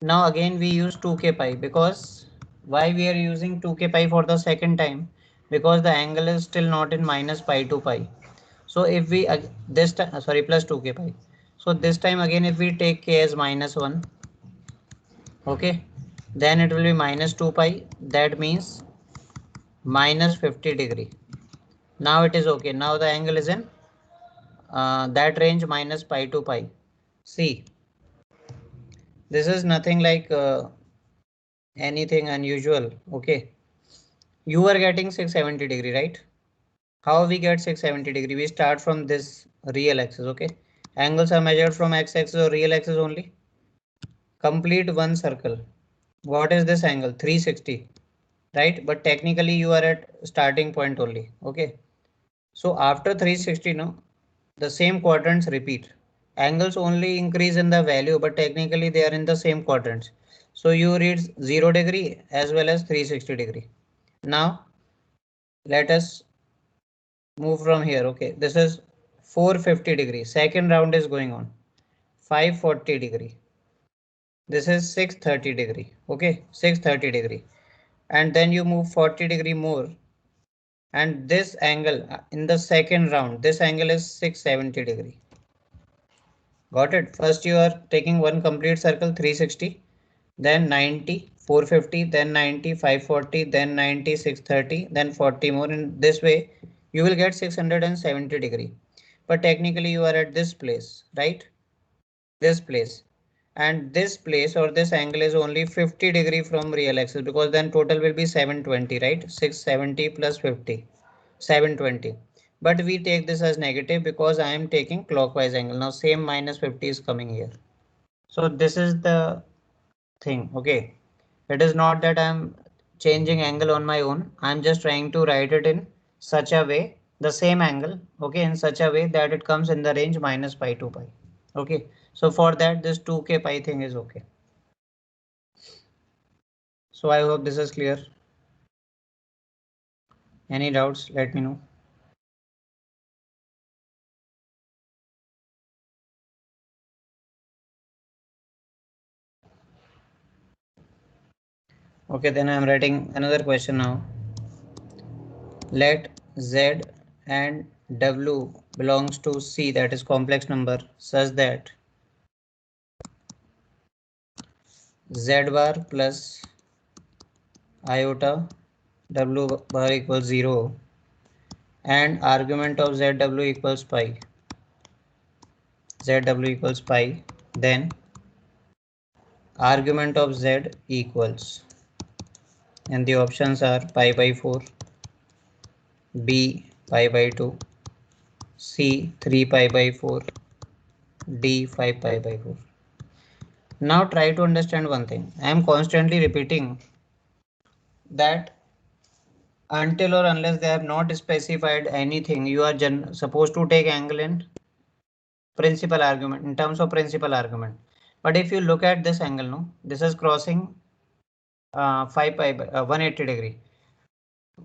Now again we use 2k pi, because why we are using 2k pi for the second time? Because the angle is still not in -pi to pi. So if we this time, sorry, plus 2k pi. So this time again, if we take k as -1, okay, then it will be -2 pi. That means -50 degree. Now it is okay. Now the angle is in that range minus pi to pi. See, this is nothing like anything unusual. Okay, you are getting 670 degree, right? How we get 670 degree? We start from this real axis. Okay, angles are measured from x-axis or real axis only. Complete one circle. What is this angle? 360, right? But technically you are at starting point only. Okay, so after 360, no, the same quadrants repeat. Angles only increase in the value, but technically they are in the same quadrants. So you read 0 degree as well as 360 degree. Now let us move from here. Okay, this is 450 degree. Second round is going on. 540 degree. This is 630 degree. Okay, 630 degree. And then you move 40 degree more. And this angle in the second round, this angle is 670 degree. Got it? First you are taking one complete circle 360, then 90, 450, then 90, 540, then 90, 630, then 40 more. In this way you will get 670 degree. But technically you are at this place, right? This place. And this place or this angle is only 50 degree from real axis, because then total will be 720, right? 670 plus 50, 720. But we take this as negative because I am taking clockwise angle. Now same -50 is coming here. So this is the thing. Okay, it is not that I'm changing angle on my own. I'm just trying to write it in such a way, the same angle, okay, in such a way that it comes in the range minus pi to pi. Okay, so for that this 2k pi thing is okay. So I hope this is clear. Any doubts, let me know. Okay, then I am writing another question now. Let z and w belongs to C, that is complex number, such that z bar plus iota w bar equals 0 and argument of zw equals pi, zw equals pi, then argument of z equals, and the options are pi by 4, b pi by 2, c 3 pi by 4, d 5 pi by 4. Now try to understand one thing. I am constantly repeating that until or unless they have not specified anything, you are supposed to take angle in principal argument, in terms of principal argument. But if you look at this angle, no, this is crossing 5 pi by 180 degree.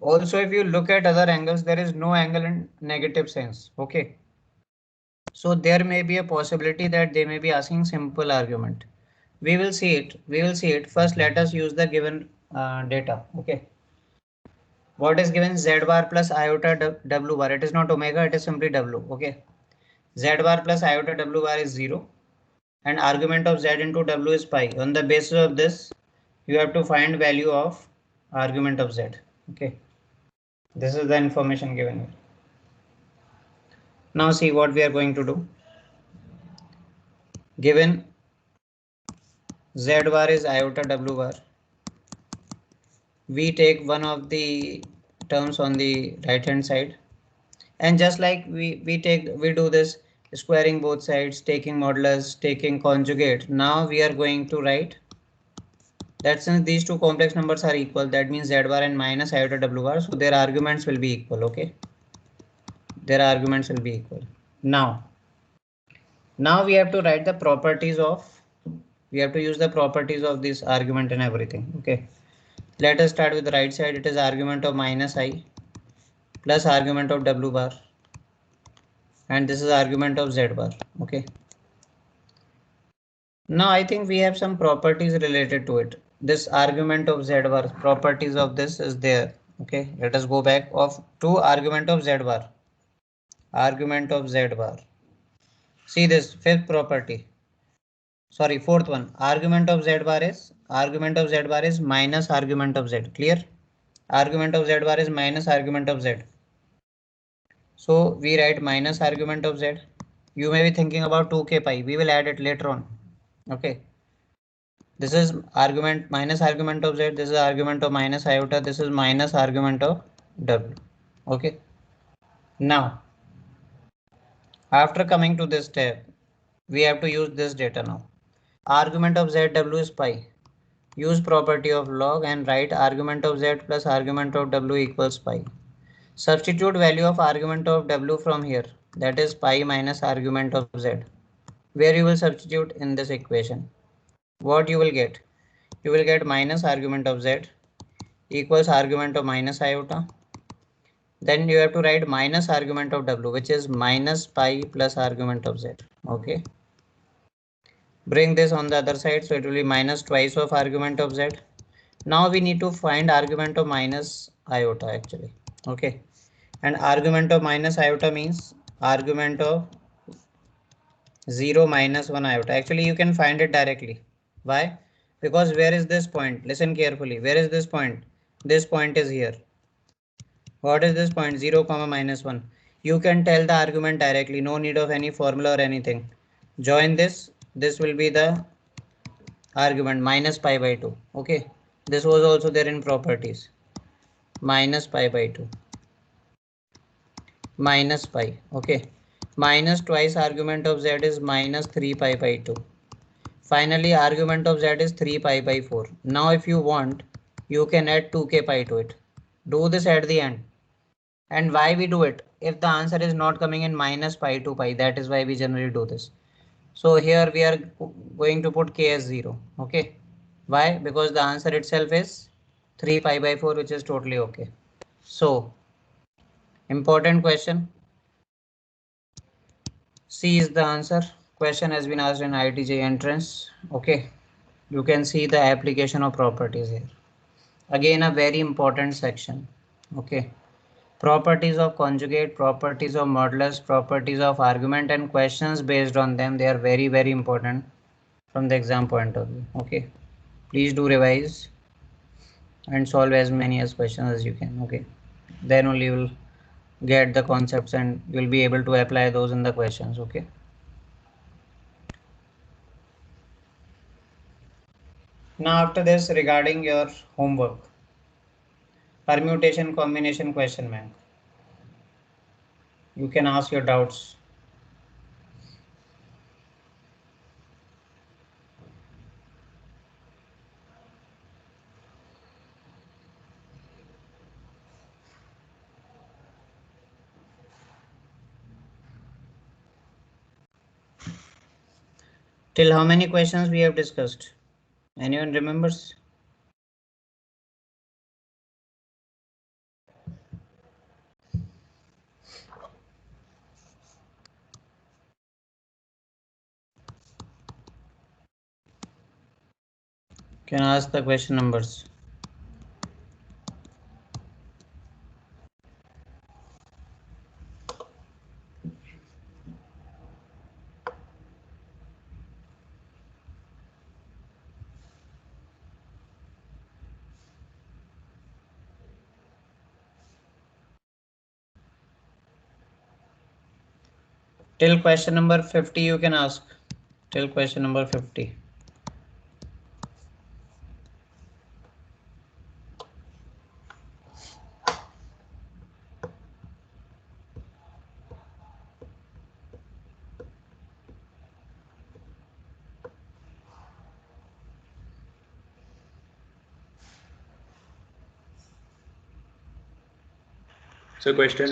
Also, if you look at other angles, there is no angle in negative sense. Okay, so there may be a possibility that they may be asking simple argument. We will see it. We will see it. First, let us use the given data. Okay. What is given? Z bar plus iota w bar. It is not omega, it is simply w. Okay. Z bar plus iota w bar is 0 and argument of z into w is pi. On the basis of this, you have to find value of argument of z. Okay. This is the information given here. Now see what we are going to do. Given z bar is iota w bar, we take one of the terms on the right hand side, and just like we do this squaring both sides, taking modulus, taking conjugate. Now we are going to write that since these two complex numbers are equal, that means z bar and minus iota w bar, so their arguments will be equal. Okay, their arguments will be equal. Now we have to write the properties of, we have to use the properties of this argument and everything. Okay, let us start with the right side. It is argument of minus I plus argument of w bar, and this is argument of z bar. Okay, now I think we have some properties related to it. This argument of z bar, properties of this is there. Okay, let us go back of to argument of z bar. Argument of z bar. See this fifth property. Sorry, fourth one. Argument of z bar is minus argument of z. Clear? Argument of z bar is minus argument of z. So we write minus argument of z. You may be thinking about 2k pi. We will add it later on. Okay. This is argument minus argument of z. This is argument of minus iota. This is minus argument of w. Okay. Now, after coming to this step, we have to use this data now. Argument of zw is pi. Use property of log and write argument of z plus argument of w equals pi. Substitute value of argument of w from here, that is pi minus argument of z, where you will substitute in this equation. What you will get? You will get minus argument of z equals argument of minus iota. Then you have to write minus argument of w, which is minus pi plus argument of z. Okay. Bring this on the other side, so it will be minus twice of argument of z. Now we need to find argument of minus iota actually. Okay. And argument of minus iota means argument of 0 minus 1 iota. Actually, you can find it directly. Why? Because where is this point? Listen carefully. Where is this point? This point is here. What is this point? 0 comma minus 1. You can tell the argument directly. No need of any formula or anything. Join this. This will be the argument minus pi by 2. Okay. This was also there in properties. Minus pi by 2. Minus pi. Okay. Minus twice argument of z is minus 3 pi by 2. Finally, argument of z is 3 pi by 4. Now if you want, you can add 2k pi to it. Do this at the end. And why we do it? If the answer is not coming in minus pi to pi, that is why we generally do this. So here we are going to put k as 0. Okay. Why? Because the answer itself is 3 pi by 4, which is totally okay. So, important question. C is the answer. Question has been asked in IITJ entrance. Okay. You can see the application of properties here. Again, a very important section. Okay. Properties of conjugate, properties of modulus, properties of argument, and questions based on them. They are very, very important from the exam point of view. Okay. Please do revise and solve as many as questions as you can. Okay. Then only you will get the concepts and you will be able to apply those in the questions. Okay. Now after this, regarding your homework, permutation combination question bank. You can ask your doubts. Till how many questions we have discussed? Anyone remembers? Can ask the question numbers. Till question number 50 you can ask. Till question number 50. So question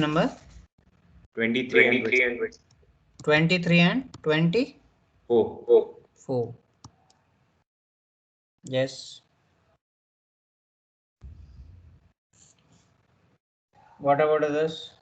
number 23 and 23 and 20? 4. Yes. What about this?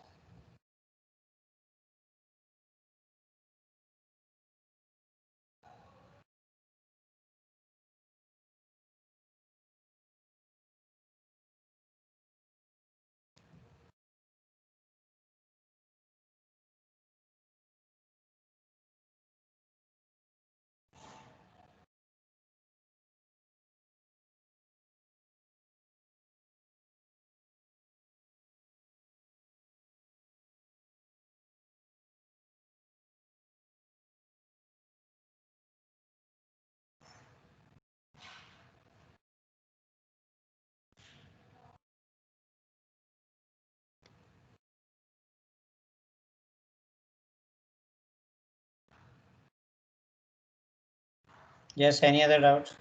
Yes, any other doubts?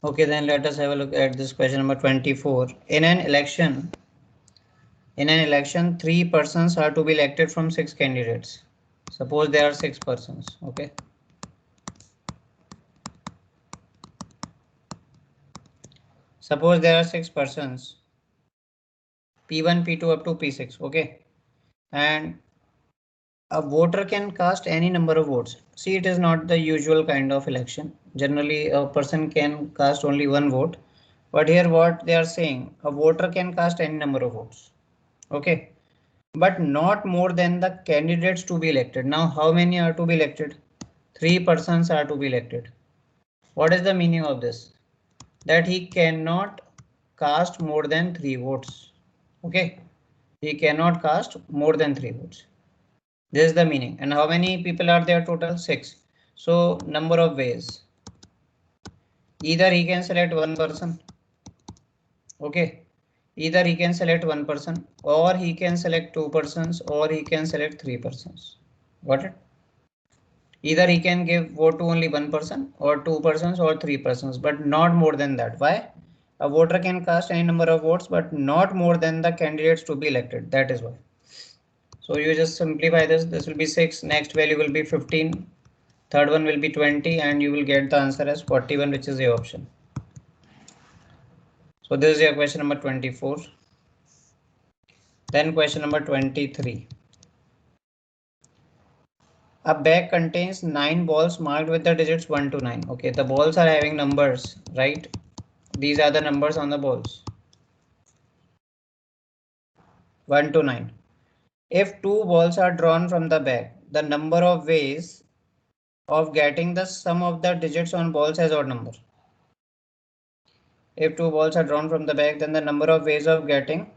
Okay, then let us have a look at this question number 24. In an election, 3 persons are to be elected from 6 candidates. Suppose there are 6 persons. Okay. Suppose there are 6 persons. P1, P2 up to P6. Okay. And a voter can cast any number of votes. See, it is not the usual kind of election. Generally, a person can cast only one vote. But here what they are saying, a voter can cast any number of votes. Okay. But not more than the candidates to be elected. Now, how many are to be elected? 3 persons are to be elected. What is the meaning of this? That he cannot cast more than 3 votes. Okay. He cannot cast more than 3 votes. This is the meaning. And how many people are there total? 6. So number of ways. Either he can select one person. Okay. Either he can select one person, or he can select 2 persons, or he can select 3 persons. Got it? Either he can give vote to only one person, or 2 persons, or 3 persons, but not more than that. Why? A voter can cast any number of votes, but not more than the candidates to be elected. That is why. So you just simplify this. This will be 6. Next value will be 15. Third one will be 20, and you will get the answer as 41, which is the option. So this is your question number 24. Then question number 23. A bag contains 9 balls marked with the digits 1 to 9. Okay, the balls are having numbers, right? These are the numbers on the balls. 1 to 9. If 2 balls are drawn from the bag, the number of ways of getting the sum of the digits on balls has odd number. If 2 balls are drawn from the bag, then the number of ways of getting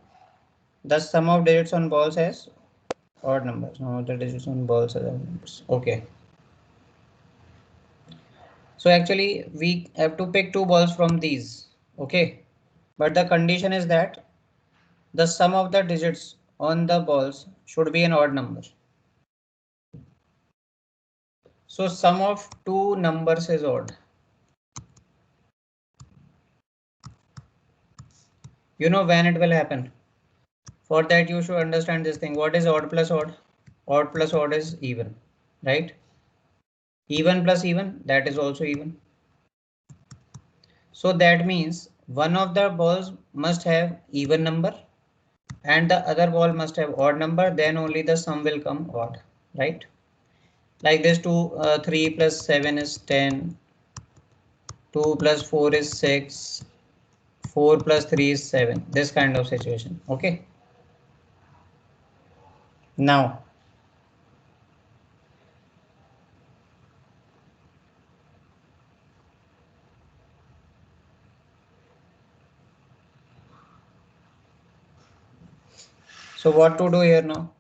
the sum of digits on balls has odd numbers. No, the digits on balls has odd numbers. Okay. So actually we have to pick 2 balls from these. Okay. But the condition is that the sum of the digits on the balls should be an odd number. So sum of 2 numbers is odd. You know when it will happen. For that you should understand this thing. What is odd plus odd? Odd plus odd is even, right? Even plus even, that is also even. So that means one of the balls must have even number and the other ball must have odd number, then only the sum will come odd, right? Like this 3 plus 7 is 10, 2 plus 4 is 6, 4 plus 3 is 7, this kind of situation. Okay. Now so what to do here now?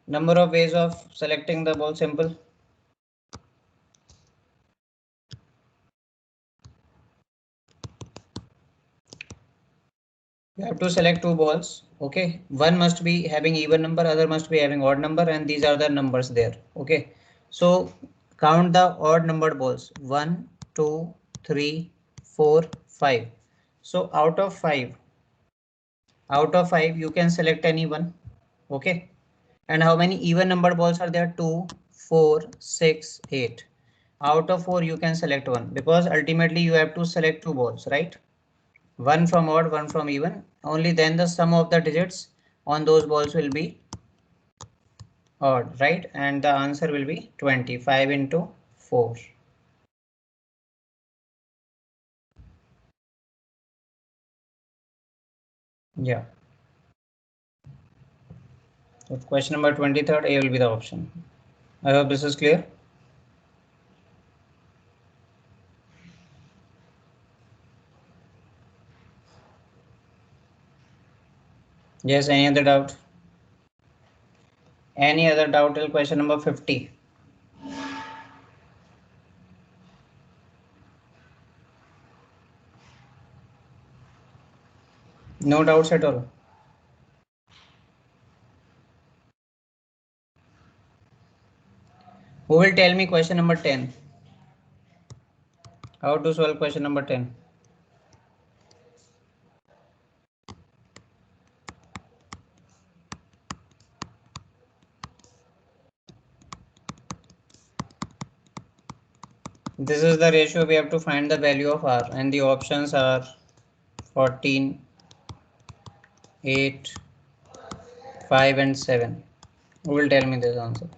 Number of ways of selecting the ball, simple. You have to select 2 balls. Okay, one must be having even number, other must be having odd number, and these are the numbers there. Okay, so count the odd numbered balls. 1, 2, 3, 4, 5. So out of 5 you can select any one. Okay, and how many even numbered balls are there? 2, 4, 6, 8. Out of 4 you can select one, because ultimately you have to select 2 balls, right? One from odd, one from even. Only then the sum of the digits on those balls will be odd, right? And the answer will be 25 into 4. Yeah. So question number 23rd, A will be the option. I hope this is clear. Yes, any other doubt? Any other doubt till question number 50? No doubts at all. Who will tell me question number 10? How to solve question number 10? This is the ratio we have to find the value of R, and the options are 14, 8, 5 and 7. Who will tell me this answer?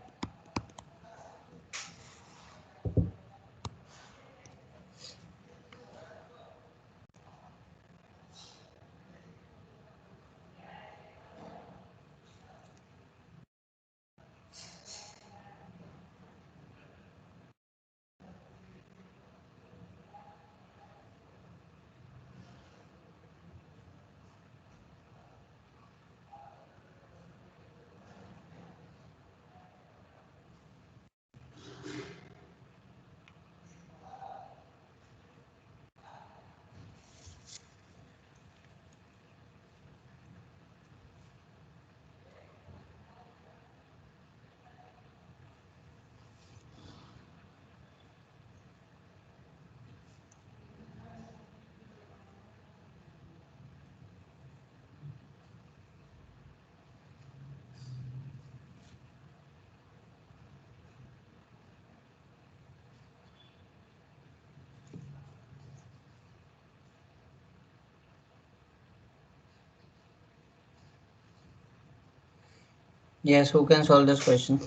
Yes, who can solve this question?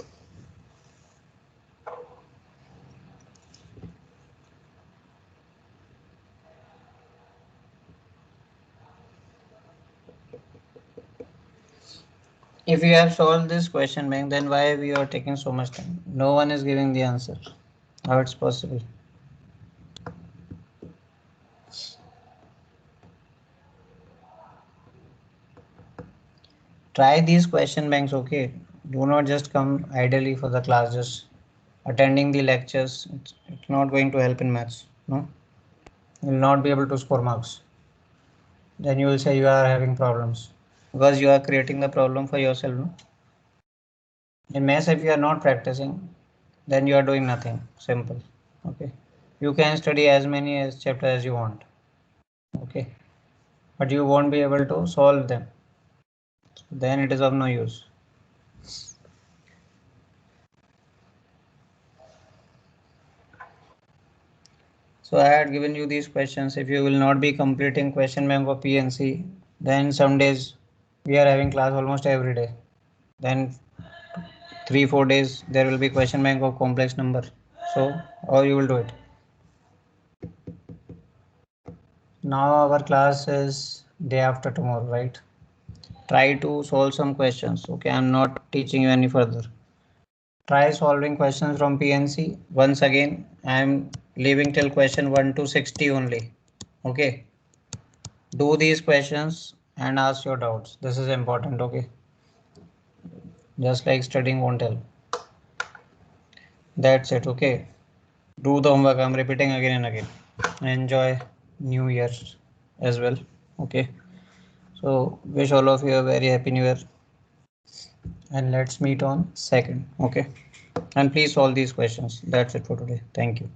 If you have solved this question, Bank, then why we are taking so much time? No one is giving the answer. How it's possible? Try these question banks, okay? Do not just come idly for the class, just attending the lectures. It's not going to help in maths, no? You will not be able to score marks. Then you will say you are having problems because you are creating the problem for yourself, no? In maths, if you are not practicing, then you are doing nothing. Simple, okay? You can study as many as chapters as you want, okay? But you won't be able to solve them. So then it is of no use. So I had given you these questions. If you will not be completing question bank of PNC, then some days we are having class almost every day. Then 3-4 days there will be question bank of complex number. So how you will do it? Now our class is day after tomorrow, right? Try to solve some questions. Okay, I'm not teaching you any further. Try solving questions from PNC. Once again, I'm leaving till question 1 to 60 only. Okay. Do these questions and ask your doubts. This is important, okay? Just like studying won't help. That's it, okay? Do the homework. I'm repeating again and again. Enjoy New Year as well, okay? So wish all of you a very happy New Year. And let's meet on 2nd, okay? And please solve these questions. That's it for today. Thank you.